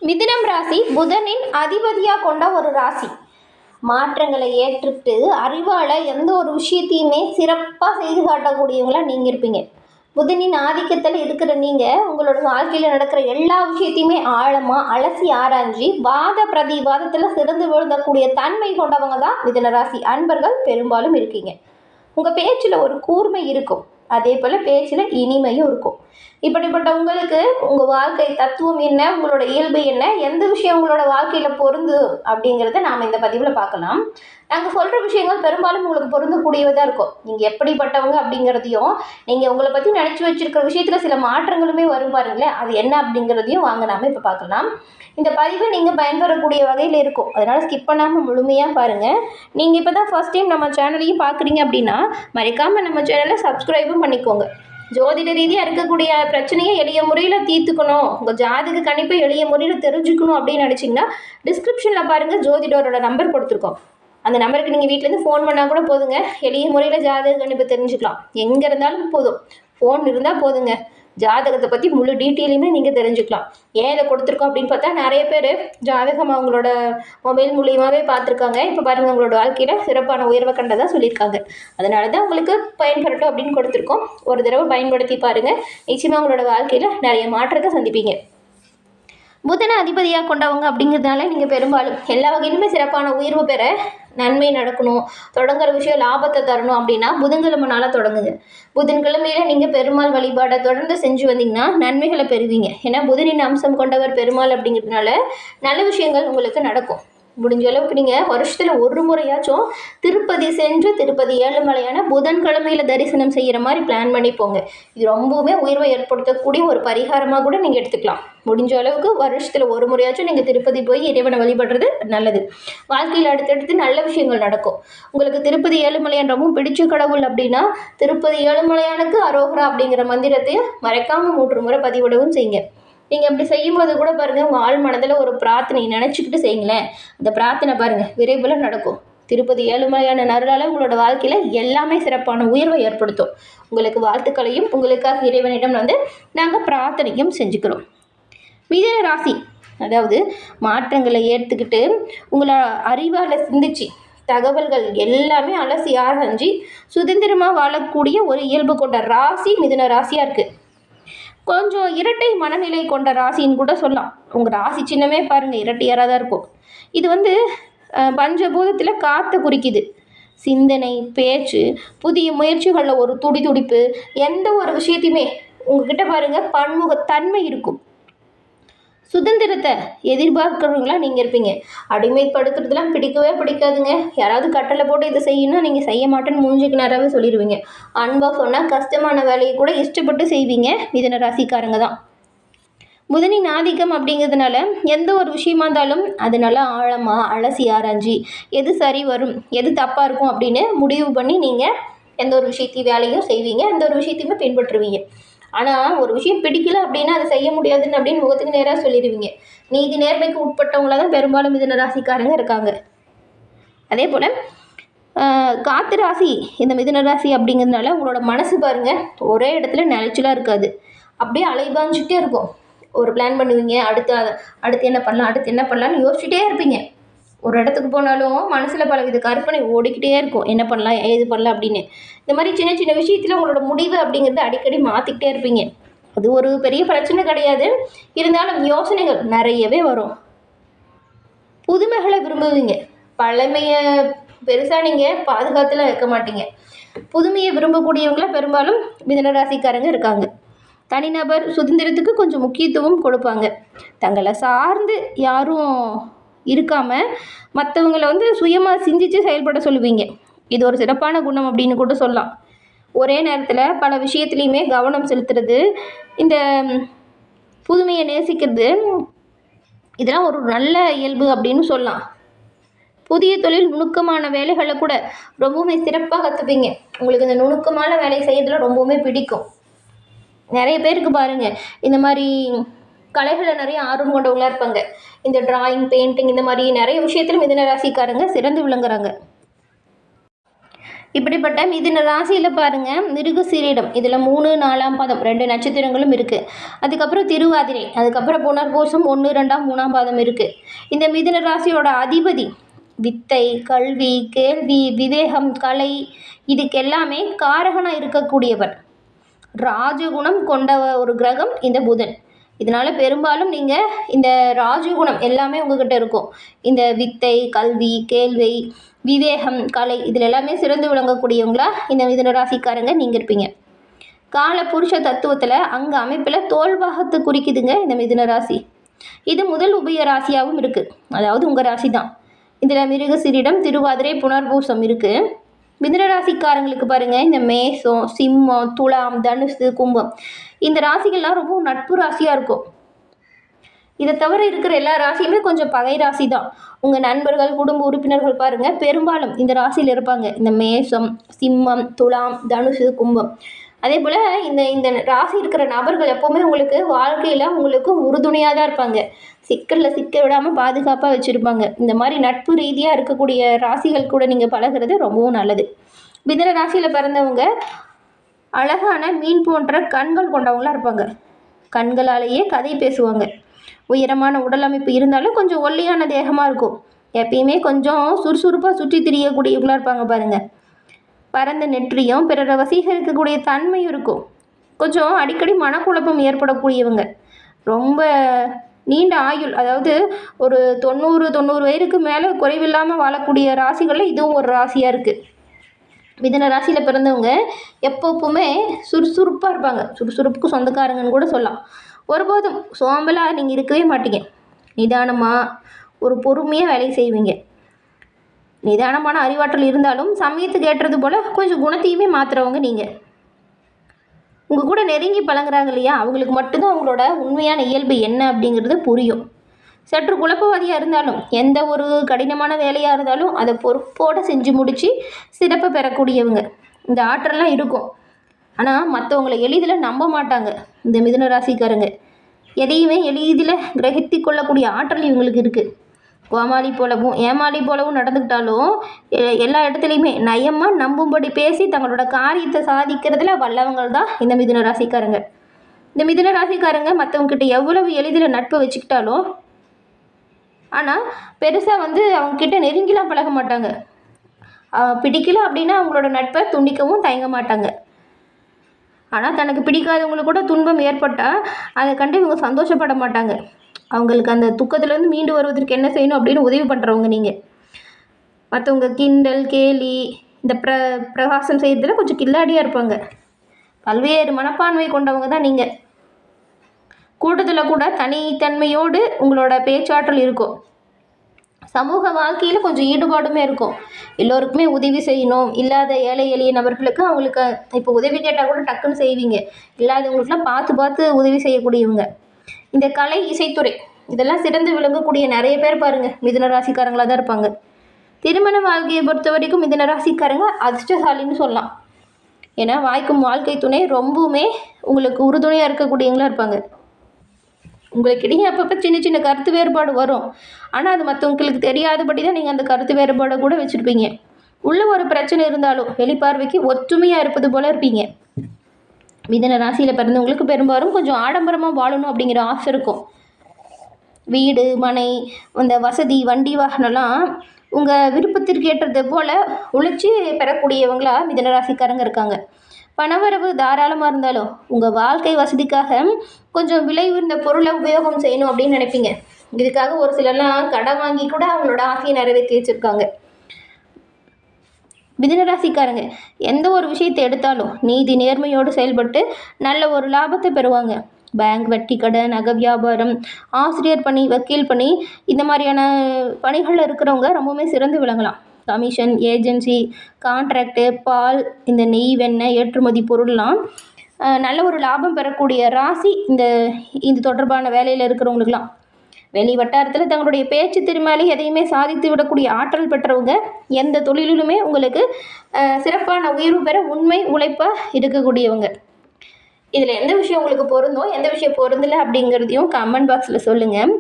மிதுனம் ராசி புதனின் அதிபதியாக கொண்ட ஒரு ராசி. மாற்றங்களை ஏற்றுட்டு அறிவால் எந்த ஒரு விஷயத்தையுமே சிறப்பாக செய்து காட்டக்கூடியவங்களாக நீங்கள் இருப்பீங்க. புதனின் ஆதிக்கத்தில் இருக்கிற நீங்கள் உங்களோட வாழ்க்கையில் நடக்கிற எல்லா விஷயத்தையுமே ஆழமாக அலசி ஆராய்ஞ்சி வாத பிரதிவாதத்தில் சிறந்து விழுந்தக்கூடிய தன்மை கொண்டவங்க தான் மிதுன ராசி அன்பர்கள் பெரும்பாலும் இருக்கீங்க. உங்கள் பேச்சில் ஒரு கூர்மை இருக்கும், அதே போல் பேச்சில் இனிமையும் இருக்கும். இப்படிப்பட்ட உங்களுக்கு உங்கள் வாழ்க்கை தத்துவம் என்ன, உங்களோட இயல்பு என்ன, எந்த விஷயம் உங்களோட வாழ்க்கையில் பொருந்து அப்படிங்கிறத நாம் இந்த பதிவில் பார்க்கலாம். நாங்கள் சொல்கிற விஷயங்கள் பெரும்பாலும் உங்களுக்கு பொருந்தக்கூடியதாக இருக்கும். நீங்கள் எப்படிப்பட்டவங்க அப்படிங்கிறதையும், நீங்கள் உங்களை பற்றி நினச்சி வச்சுருக்கிற விஷயத்தில் சில மாற்றங்களுமே வரும் பாருங்களேன், அது என்ன அப்படிங்கிறதையும் வாங்க நாம் இப்போ பார்க்கலாம். இந்த பதிவு நீங்கள் பயன்பெறக்கூடிய வகையில் இருக்கும், அதனால் ஸ்கிப் பண்ணாமல் முழுமையாக பாருங்கள். நீங்கள் இப்போ தான் ஃபர்ஸ்ட் டைம் நம்ம சேனலையும் பார்க்குறீங்க அப்படின்னா மறக்காமல் நம்ம சேனலை சப்ஸ்கிரைபும் பண்ணிக்கோங்க. ஜோதிட ரீதியாக இருக்கக்கூடிய பிரச்சனையை எளிய முறையில் தீர்த்துக்கணும், உங்கள் ஜாதக கணிப்பை எளிய முறையில் தெரிஞ்சுக்கணும் அப்படின்னு நினச்சிங்கன்னா டிஸ்கிரிப்ஷனில் பாருங்கள், ஜோதிடரோட நம்பர் கொடுத்துருக்கோம். அந்த நம்பருக்கு நீங்கள் வீட்டிலேருந்து ஃபோன் பண்ணால் கூட போதுங்க, எளிய முறையில் ஜாதக கணிப்பை தெரிஞ்சுக்கலாம். எங்கே இருந்தாலும் போதும், ஃபோன் இருந்தால் போதுங்க. ஜாதகத்தை பற்றி முழு டீட்டெயிலுமே நீங்கள் தெரிஞ்சுக்கலாம். ஏன் இதை கொடுத்துருக்கோம் அப்படின்னு பார்த்தா நிறைய பேர் ஜாதகம் அவங்களோட மொபைல் மூலியமாகவே பார்த்துருக்காங்க. இப்போ பாருங்கள், உங்களோட வாழ்க்கையில் சிறப்பான உயர்வை கண்டதாக சொல்லியிருக்காங்க. அதனால தான் உங்களுக்கு பயன்படட்டும் அப்படின்னு கொடுத்துருக்கோம். ஒரு தடவை பயன்படுத்தி பாருங்கள், நிச்சயமாக உங்களோட வாழ்க்கையில் நிறைய மாற்றத்தை சந்திப்பீங்க. புதன அதிபதியாக கொண்டவங்க அப்படிங்கிறதுனால நீங்கள் பெரும்பாலும் எல்லா வகையிலுமே சிறப்பான உயர்வு பெற, நன்மை நடக்கணும், தொடங்குற விஷயம் லாபத்தை தரணும் அப்படின்னா புதன்கிழமை நாளாக தொடங்குங்க. புதன்கிழமையில் நீங்கள் பெருமாள் வழிபாடை தொடர்ந்து செஞ்சு வந்தீங்கன்னா நன்மைகளை பெறுவீங்க. ஏன்னா புதனின் அம்சம் கொண்டவர் பெருமாள் அப்படிங்கிறதுனால நல்ல விஷயங்கள் உங்களுக்கு நடக்கும். முடிஞ்ச அளவுக்கு நீங்கள் வருஷத்தில் ஒரு முறையாச்சும் திருப்பதி சென்று திருப்பதி ஏழுமலையான புதன்கிழமையில் தரிசனம் செய்கிற மாதிரி பிளான் பண்ணி போங்க. இது ரொம்பவுமே உயர்வை ஏற்படுத்தக்கூடிய ஒரு பரிகாரமாக கூட நீங்கள் எடுத்துக்கலாம். முடிஞ்ச அளவுக்கு வருஷத்தில் ஒரு முறையாச்சும் நீங்கள் திருப்பதி போய் இறைவனை வழிபடுறது நல்லது. வாழ்க்கையில் அடுத்தடுத்து நல்ல விஷயங்கள் நடக்கும். உங்களுக்கு திருப்பதி ஏழுமலையான் ரொம்ப பிடிச்ச கடவுள் அப்படின்னா திருப்பதி ஏழுமலையானுக்கு அரோகரா அப்படிங்கிற மந்திரத்தையும் மறக்காமல் 3 முறை பதிவிடவும் செய்யுங்க. நீங்கள் அப்படி செய்யும்போது கூட பாருங்கள், உங்கள் ஆள் மனதில் ஒரு பிரார்த்தனை நினச்சிக்கிட்டு செய்யுங்களேன். அந்த பிரார்த்தனை பாருங்கள் விரைவில் நடக்கும். திருப்பதி ஏழுமலையான நருளால் உங்களோட வாழ்க்கையில் எல்லாமே சிறப்பான உயர்வை ஏற்படுத்தும். உங்களுக்கு வாழ்த்துக்களையும் உங்களுக்காக இறைவனிடம் நாங்கள் பிரார்த்தனையும் செஞ்சுக்கிறோம். மிதுன ராசி அதாவது மாற்றங்களை ஏற்றுக்கிட்டு உங்களை அறிவால் சிந்திச்சு தகவல்கள் எல்லாமே அலசி ஆராய்ஞ்சி சுதந்திரமாக வாழக்கூடிய ஒரு இயல்பு கொண்ட ராசி மிதுன ராசியாக இருக்குது. கொஞ்சம் இரட்டை மனநிலை கொண்ட ராசின்னு கூட சொல்லலாம். உங்கள் ராசி சின்னமே பாருங்கள், இரட்டையாராக தான் இருக்கும். இது பஞ்சபூதத்தில் காற்றை குறிக்குது. சிந்தனை, பேச்சு, புதிய முயற்சிகளில் ஒரு துடிப்பு, எந்த ஒரு விஷயத்தையுமே உங்ககிட்ட பாருங்கள் பன்முகத்தன்மை இருக்கும். சுதந்திரத்தை எதிர்பார்க்குறவங்களா நீங்கள் இருப்பீங்க. அடிமைப்படுத்துறதுலாம் பிடிக்கவே பிடிக்காதுங்க. யாராவது கட்டளை போட்டு இதை செய்யணும், நீங்கள் செய்ய மாட்டேன்னு மூஞ்சிக்கு நேராகவே சொல்லிடுவீங்க. அன்பாக சொன்னால் கஷ்டமான வேலையை கூட இஷ்டப்பட்டு செய்வீங்க. மிதுன ராசிக்காரங்க தான். புதனின் ஆதிக்கம் அப்படிங்கிறதுனால எந்த ஒரு விஷயமா இருந்தாலும் அது நல்லா ஆழமாக அலசி ஆராய்ஞ்சி எது சரி வரும், எது தப்பாக இருக்கும் அப்படின்னு முடிவு பண்ணி நீங்கள் எந்த ஒரு விஷயத்தையும் வேலையும் செய்வீங்க, எந்த ஒரு விஷயத்தையுமே பின்பற்றுவீங்க. ஆனால் ஒரு விஷயம் பிடிக்கல அப்படின்னா அதை செய்ய முடியாதுன்னு அப்படின்னு முகத்துக்கு நேராக சொல்லிடுவீங்க. நீதி நேர்மைக்கு உட்பட்டவங்கள தான் பெரும்பாலும் மிதுன ராசிக்காரங்க இருக்காங்க. அதே போல் காற்று ராசி இந்த மிதுன ராசி அப்படிங்கிறதுனால உங்களோட மனசு பாருங்கள் ஒரே இடத்துல நிலைச்சலாக இருக்காது, அப்படியே அலைபாஞ்சிட்டே இருக்கும். ஒரு பிளான் பண்ணுவீங்க, அடுத்து என்ன பண்ணலான்னு யோசிச்சுட்டே இருப்பீங்க. ஒரு இடத்துக்கு போனாலும் மனசில் பலவித கற்பனை ஓடிக்கிட்டே இருக்கும், என்ன பண்ணலாம் ஏது பண்ணலாம் அப்படின்னு. இந்த மாதிரி சின்ன சின்ன விஷயத்தில் உங்களோட முடிவு அப்படிங்கிறத அடிக்கடி மாற்றிக்கிட்டே இருப்பீங்க. அது ஒரு பெரிய பிரச்சனை கிடையாது, இருந்தாலும் யோசனைகள் நிறையவே வரும். புதுமைகளை விரும்புவீங்க. பழமையை பெருசாக நீங்கள் பாதுகாத்துலாம் இருக்க மாட்டீங்க. புதுமையை விரும்பக்கூடியவங்கள பெரும்பாலும் மிதுன ராசிக்காரங்க இருக்காங்க. தனிநபர் சுதந்திரத்துக்கு கொஞ்சம் முக்கியத்துவம் கொடுப்பாங்க. தங்களை சார்ந்து யாரும் இருக்காமல் மற்றவங்களை சுயமாக சிந்தித்து செயல்பட சொல்லுவீங்க. இது ஒரு சிறப்பான குணம் அப்படின்னு கூட சொல்லலாம். ஒரே நேரத்தில் பல விஷயத்துலையுமே கவனம் செலுத்துறது, இந்த புதுமையை நேசிக்கிறது, இதெல்லாம் ஒரு நல்ல இயல்பு அப்படின்னு சொல்லலாம். புதிய தொழில் நுணுக்கமான வேலைகளை கூட ரொம்பவுமே சிறப்பாக கற்றுப்பீங்க. உங்களுக்கு இந்த நுணுக்கமான வேலையை செய்யறதுல ரொம்பவுமே பிடிக்கும். நிறைய பேருக்கு பாருங்கள் இந்த மாதிரி கலைகளை நிறைய ஆர்வம் கொண்டவங்களாக இருப்பாங்க. இந்த டிராயிங், பெயிண்டிங் இந்த மாதிரி நிறைய விஷயத்தில் மிதுன ராசிக்காரங்க சிறந்து விளங்குறாங்க. இப்படிப்பட்ட மிதுன ராசியில் பாருங்கள், மிருகசீரிடம் இதில் 3, 4ஆம் பாதம் 2 நட்சத்திரங்களும் இருக்குது. அதுக்கப்புறம் திருவாதிரை, அதுக்கப்புறம் புனர்பூசம் 1, 2, 3ஆம் பாதம் இருக்குது. இந்த மிதுன ராசியோட அதிபதி வித்தை, கல்வி, கேள்வி, விவேகம், கலை இதுக்கெல்லாமே காரகனாக இருக்கக்கூடியவர். ராஜகுணம் கொண்ட ஒரு கிரகம் இந்த புதன். இதனால் பெரும்பாலும் நீங்கள் இந்த ராஜகுணம் எல்லாமே உங்ககிட்ட இருக்கும். இந்த வித்தை, கல்வி, கேள்வி, விவேகம், கலை இதில் எல்லாமே சிறந்து விளங்கக்கூடியவங்களா இந்த மிதுன ராசிக்காரங்க நீங்கள் இருப்பீங்க. கால புருஷ தத்துவத்தில் அங்கே அமைப்பில் தோல்பாகத்து குறிக்குதுங்க இந்த மிதுன ராசி. இது முதல் உபய ராசியாகவும் இருக்குது, அதாவது உங்கள் ராசி தான். இதில் மிருகசீரிடம், திருவாதிரை, புனர்பூசம் இருக்குது. மிதுன ராசிக்காரங்களுக்கு பாருங்கள், இந்த மேசம், சிம்மம், துலாம், தனுசு, கும்பம் இந்த ராசிகள்லாம் ரொம்ப நட்பு ராசியாக இருக்கும். இதை தவிர இருக்கிற எல்லா ராசியுமே கொஞ்சம் பகை ராசி தான். உங்கள் நண்பர்கள், குடும்ப உறுப்பினர்கள் பாருங்கள், பெரும்பாலும் இந்த ராசியில் இருப்பாங்க. இந்த மேசம், சிம்மம், துலாம், தனுசு, கும்பம். அதே போல் இந்த ராசி இருக்கிற நபர்கள் எப்போவுமே உங்களுக்கு வாழ்க்கையில் உங்களுக்கு உறுதுணையாக தான் இருப்பாங்க. சிக்கலில் சிக்க விடாமல் பாதுகாப்பாக வச்சுருப்பாங்க. இந்த மாதிரி நட்பு ரீதியாக இருக்கக்கூடிய ராசிகள் கூட நீங்கள் பழகிறது ரொம்பவும் நல்லது. மிதுன ராசியில் பிறந்தவங்க அழகான மீன் போன்ற கண்கள் கொண்டவங்களாக இருப்பாங்க. கண்களாலேயே கதை பேசுவாங்க. உயரமான உடல் அமைப்பு இருந்தாலும் கொஞ்சம் ஒல்லியான தேகமாக இருக்கும். எப்பயுமே கொஞ்சம் சுறுசுறுப்பாக சுற்றி திரியக்கூடியவங்களாக இருப்பாங்க பாருங்கள். பரந்த நெற்றியும் பிறரை வசீகரிக்கக்கூடிய தன்மையும் இருக்கும். கொஞ்சம் அடிக்கடி மனக்குழப்பம் ஏற்படக்கூடியவங்க. ரொம்ப நீண்ட ஆயுள், அதாவது ஒரு 90 வயதுக்கு மேலே குறைவில்லாமல் வாழக்கூடிய ராசிகளில் இதுவும் ஒரு ராசியாக இருக்குது. மிதுன ராசியில் பிறந்தவங்க எப்போவுமே சுறுசுறுப்பாக இருப்பாங்க. சுறுசுறுப்புக்கு சொந்தக்காரங்கன்னு கூட சொல்லலாம். ஒருபோதும் சோம்பலாக நீங்கள் இருக்கவே மாட்டீங்க. நிதானமாக ஒரு பொறுமையாக வேலை செய்வீங்க. நிதானமான அறிவாற்றல் இருந்தாலும் சமயத்துக்கு ஏற்றது போல் கொஞ்சம் குணத்தையுமே மாற்றுறவங்க நீங்கள். உங்கள் கூட நெருங்கி பழங்குறாங்க இல்லையா, அவங்களுக்கு மட்டும்தான் அவங்களோட உண்மையான இயல்பு என்ன அப்படிங்கிறது புரியும். சற்று குழப்பவாதியாக இருந்தாலும் எந்த ஒரு கடினமான வேலையாக இருந்தாலும் அதை பொறுப்போடு செஞ்சு முடித்து சிறப்பு பெறக்கூடியவங்க. இந்த ஆற்றல்லாம் இருக்கும். ஆனால் மற்றவங்களை எளிதில் நம்ப மாட்டாங்க இந்த மிதுன ராசிக்காரங்க. எதையுமே எளிதில் கிரகித்து கொள்ளக்கூடிய ஆற்றல் இவங்களுக்கு இருக்குது. கோமாளி போலவும் ஏமாளி போலவும் நடந்துக்கிட்டாலும் எல்லா இடத்துலையுமே நயமாக நம்பும்படி பேசி தங்களோட காரியத்தை சாதிக்கிறதுல வல்லவங்கள் தான் இந்த மிதுன ராசிக்காரங்க. இந்த மிதுன ராசிக்காரங்க மற்றவங்ககிட்ட எவ்வளவு எளிதில் நட்பை வச்சுக்கிட்டாலும் ஆனால் பெருசாக அவங்கக்கிட்ட நெருங்கிலாம் பழக மாட்டாங்க. பிடிக்கல அப்படின்னா அவங்களோட நட்பை துண்டிக்கவும் தயங்க மாட்டாங்க. ஆனால் தனக்கு பிடிக்காதவங்களுக்கு கூட துன்பம் ஏற்பட்டால் அதை கண்டு இவங்க சந்தோஷப்பட மாட்டாங்க. அவங்களுக்கு அந்த துக்கத்துலேருந்து மீண்டு வருவதற்கு என்ன செய்யணும் அப்படின்னு உதவி பண்ணுறவங்க நீங்கள். மற்றவங்க கிண்டல், கேலி, இந்த பிரகாசம் செய்கிறதுல கொஞ்சம் கில்லாடியாக இருப்பாங்க. பல்வேறு மனப்பான்மை கொண்டவங்க தான் நீங்கள். கூட்டத்தில் கூட தனித்தன்மையோடு உங்களோட பேச்சாற்றல் இருக்கும். சமூக வாழ்க்கையில் கொஞ்சம் ஈடுபாடுமே இருக்கும். எல்லோருக்குமே உதவி செய்யணும். இல்லாத ஏழை எளிய நபர்களுக்கு அவங்களுக்கு இப்போ உதவி கேட்டால் கூட டக்குன்னு செய்வீங்க. இல்லாதவங்களுக்குலாம் பார்த்து உதவி செய்யக்கூடியவங்க. இந்த கலை, இசைத்துறை இதெல்லாம் சிறந்து விளங்கக்கூடிய நிறைய பேர் பாருங்கள் மிதுன ராசிக்காரங்களாக தான் இருப்பாங்க. திருமண வாழ்க்கையை பொறுத்த வரைக்கும் மிதுன ராசிக்காரங்க அதிர்ஷ்டசாலின்னு சொல்லலாம். ஏன்னா வாய்க்கும் வாழ்க்கை துணை ரொம்பவுமே உங்களுக்கு உறுதுணையாக இருக்கக்கூடியவங்களாக இருப்பாங்க. உங்களுக்கு இடையே அப்பப்போ சின்ன சின்ன கருத்து வேறுபாடு வரும். ஆனால் அது மற்றவங்களுக்கு தெரியாதபடி தான் நீங்கள் அந்த கருத்து வேறுபாடை கூட வச்சுருப்பீங்க. உள்ள ஒரு பிரச்சனை இருந்தாலும் வெளிப்பார்வைக்கு ஒற்றுமையாக இருப்பது போல் இருப்பீங்க. மிதுன ராசியில் பிறந்தவங்களுக்கு பெரும்பாலும் கொஞ்சம் ஆடம்பரமாக வாழணும் அப்படிங்கிற ஆசை இருக்கும். வீடு, மனை, அந்த வசதி, வண்டி, வாகனம்லாம் உங்கள் விருப்பத்திற்கு ஏற்றது போல் உழைச்சி பெறக்கூடியவங்களா மிதுன ராசிக்காரங்க இருக்காங்க. பணவரவு தாராளமாக இருந்தாலும் உங்கள் வாழ்க்கை வசதிக்காக கொஞ்சம் விலை உயர்ந்த பொருளை உபயோகம் செய்யணும் அப்படின்னு நினைப்பீங்க. இதுக்காக ஒரு சிலர்லாம் கடன் வாங்கி கூட அவங்களோட ஆசையை நிறைவேற்றி வச்சுருக்காங்க. மிதுன ராசிக்காரங்க எந்த ஒரு விஷயத்தை எடுத்தாலும் நீதி நேர்மையோடு செயல்பட்டு நல்ல ஒரு லாபத்தை பெறுவாங்க. பேங்க், வட்டி கடன், நகை வியாபாரம், ஆசிரியர் பணி, வக்கீல் பணி இந்த மாதிரியான பணிகளில் இருக்கிறவங்க ரொம்பவுமே சிறந்து விளங்கலாம். கமிஷன், ஏஜென்சி, கான்ட்ராக்டு, பால், இந்த நெய், வெண்ணெய், ஏற்றுமதி பொருள்லாம் நல்ல ஒரு லாபம் பெறக்கூடிய ராசி இந்த தொடர்பான வேலையில் இருக்கிறவங்களுக்கெல்லாம். வெளி வட்டாரத்தில் தங்களுடைய பேச்சு திறமையாலே எதையுமே சாதித்து விடக்கூடிய ஆற்றல் பெற்றவங்க. எந்த தொழிலிலுமே உங்களுக்கு சிறப்பான உயர்வு பெற உண்மை உழைப்பாக இருக்கக்கூடியவங்க. இதில் எந்த விஷயம் உங்களுக்கு பொருந்தும், எந்த விஷயம் பொருந்தலை அப்படிங்கிறதையும் கமெண்ட் பாக்ஸில் சொல்லுங்கள்.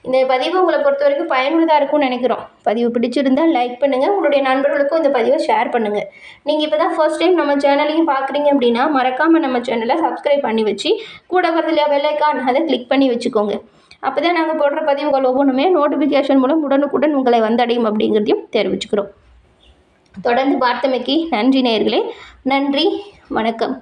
இந்த பதிவு உங்களை பொறுத்த வரைக்கும் பயனுள்ளதாக இருக்கும்னு நினைக்கிறோம். பதிவு பிடிச்சிருந்தால் லைக் பண்ணுங்கள், உங்களுடைய நண்பர்களுக்கும் இந்த பதிவை ஷேர் பண்ணுங்கள். நீங்கள் இப்போ தான் ஃபர்ஸ்ட் டைம் நம்ம சேனலையும் பார்க்குறீங்க அப்படின்னா மறக்காமல் நம்ம சேனலை சப்ஸ்கிரைப் பண்ணி வச்சு கூட வரதுல பெல் ஐக்கான் அதை கிளிக் பண்ணி வச்சுக்கோங்க. அப்போ தான் நாங்கள் போடுற பதிவுகள் ஒவ்வொன்றுமே நோட்டிஃபிகேஷன் மூலம் உடனுக்குடன் உங்களை வந்தடையும் அப்படிங்கிறதையும் தெரிவிச்சுக்கிறோம். தொடர்ந்து பார்த்தமைக்கு நன்றி நேயர்களே. நன்றி, வணக்கம்.